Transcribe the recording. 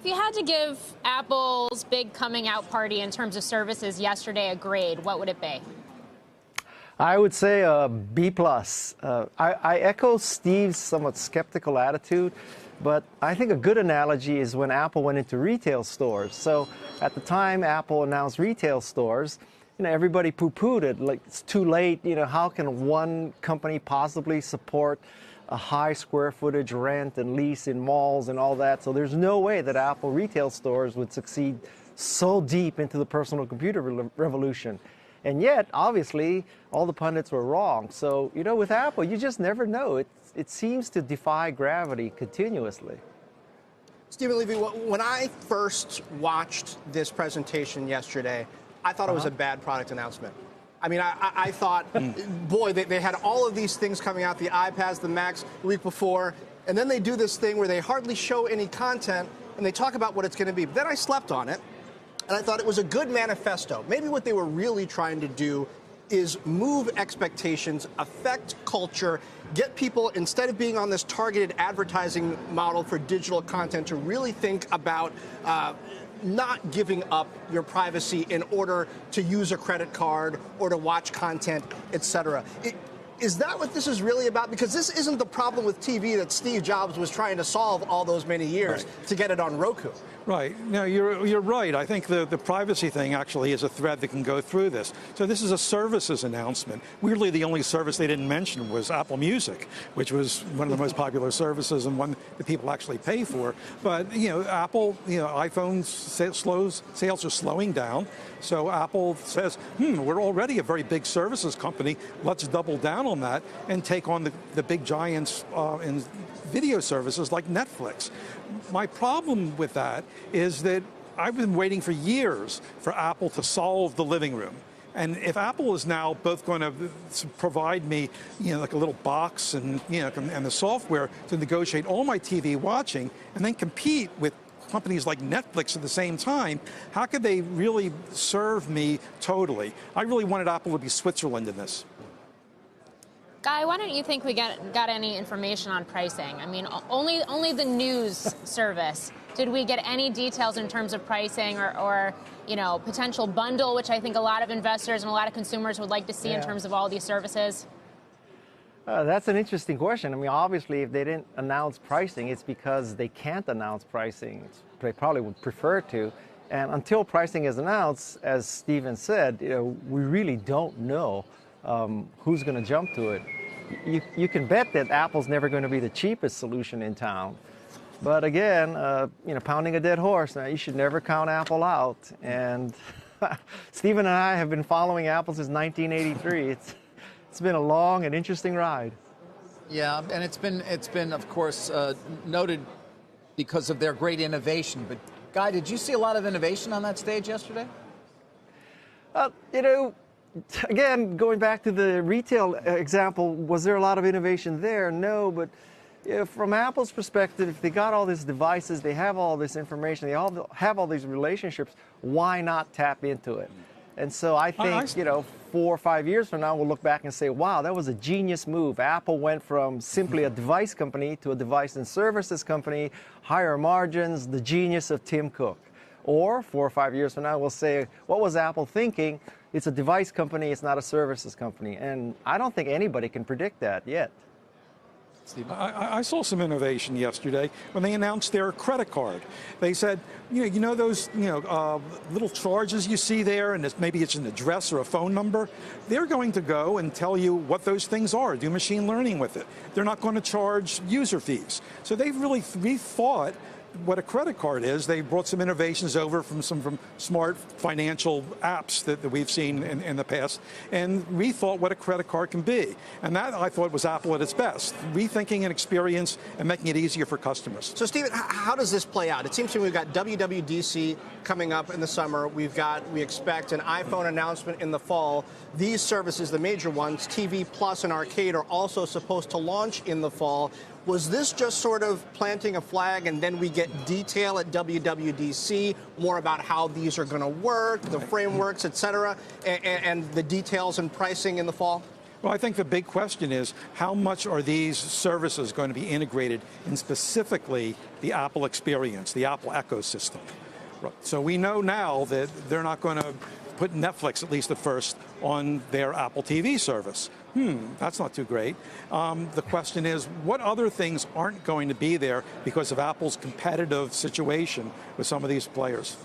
if you had to give Apple's big coming out party in terms of services yesterday a grade, what would it be? I would say a B+. I echo Steve's somewhat skeptical attitude, but I think a good analogy is when Apple went into retail stores. So at the time Apple announced retail stores, everybody poo-pooed it, like it's too late, how can one company possibly support a high square footage rent and lease in malls and all that? So there's no way that Apple retail stores would succeed so deep into the personal computer revolution. And yet, obviously, all the pundits were wrong. So, with Apple, you just never know. It seems to defy gravity continuously. Stephen Levy, when I first watched this presentation yesterday, I thought it was a bad product announcement. I mean, I thought, boy, they had all of these things coming out, the iPads, the Macs, the week before, and then they do this thing where they hardly show any content, and they talk about what it's going to be. But then I slept on it, and I thought it was a good manifesto. Maybe what they were really trying to do is move expectations, affect culture, get people, instead of being on this targeted advertising model for digital content, to really think about not giving up your privacy in order to use a credit card or to watch content, etc. Is that what this is really about? Because this isn't the problem with TV that Steve Jobs was trying to solve all those many years to get it on Roku. Right. No, you're right. I think the privacy thing actually is a thread that can go through this. So this is a services announcement. Weirdly, the only service they didn't mention was Apple Music, which was one of the most popular services and one that people actually pay for. But, Apple, iPhone sales are slowing down. So Apple says, we're already a very big services company. Let's double down on that and take on the big giants in video services like Netflix. My problem with that is that I've been waiting for years for Apple to solve the living room. And if Apple is now both going to provide me, like a little box and, and the software to negotiate all my TV watching and then compete with companies like Netflix at the same time, how could they really serve me totally? I really wanted Apple to be Switzerland in this. Guy, why don't you think we got any information on pricing? I mean, only the news service. Did we get any details in terms of pricing or potential bundle, which I think a lot of investors and a lot of consumers would like to see in terms of all these services? That's an interesting question. I mean, obviously, if they didn't announce pricing, it's because they can't announce pricing. They probably would prefer to. And until pricing is announced, as Stephen said, we really don't know who's going to jump to it. You can bet that Apple's never going to be the cheapest solution in town. But again, pounding a dead horse, now you should never count Apple out. And Stephen and I have been following Apple since 1983. It's been a long and interesting ride. Yeah, and it's been of course noted because of their great innovation. But Guy, did you see a lot of innovation on that stage yesterday? Again, going back to the retail example, was there a lot of innovation there? No, but from Apple's perspective, if they got all these devices, they have all this information, they all have all these relationships, why not tap into it? And so I think, 4 or 5 years from now, we'll look back and say, wow, that was a genius move. Apple went from simply a device company to a device and services company, higher margins, the genius of Tim Cook. Or 4 or 5 years from now, we'll say, what was Apple thinking? It's a device company, it's not a services company. And I don't think anybody can predict that yet. I saw some innovation yesterday when they announced their credit card. They said, those little charges you see there, and maybe it's an address or a phone number. They're going to go and tell you what those things are, do machine learning with it. They're not going to charge user fees. So they've really rethought what a credit card is. They brought some innovations over from smart financial apps that we've seen in the past and rethought what a credit card can be. And that, I thought, was Apple at its best, rethinking an experience and making it easier for customers. So, Stephen, how does this play out? It seems to me we've got WWDC coming up in the summer. We expect an iPhone announcement in the fall. These services, the major ones, TV Plus and Arcade, are also supposed to launch in the fall. Was this just sort of planting a flag and then we get detail at WWDC, more about how these are going to work, the frameworks, et cetera, and the details and pricing in the fall? Well, I think the big question is how much are these services going to be integrated in specifically the Apple experience, the Apple ecosystem? So we know now that they're not going to put Netflix, at least at first, on their Apple TV service. That's not too great. The question is, what other things aren't going to be there because of Apple's competitive situation with some of these players?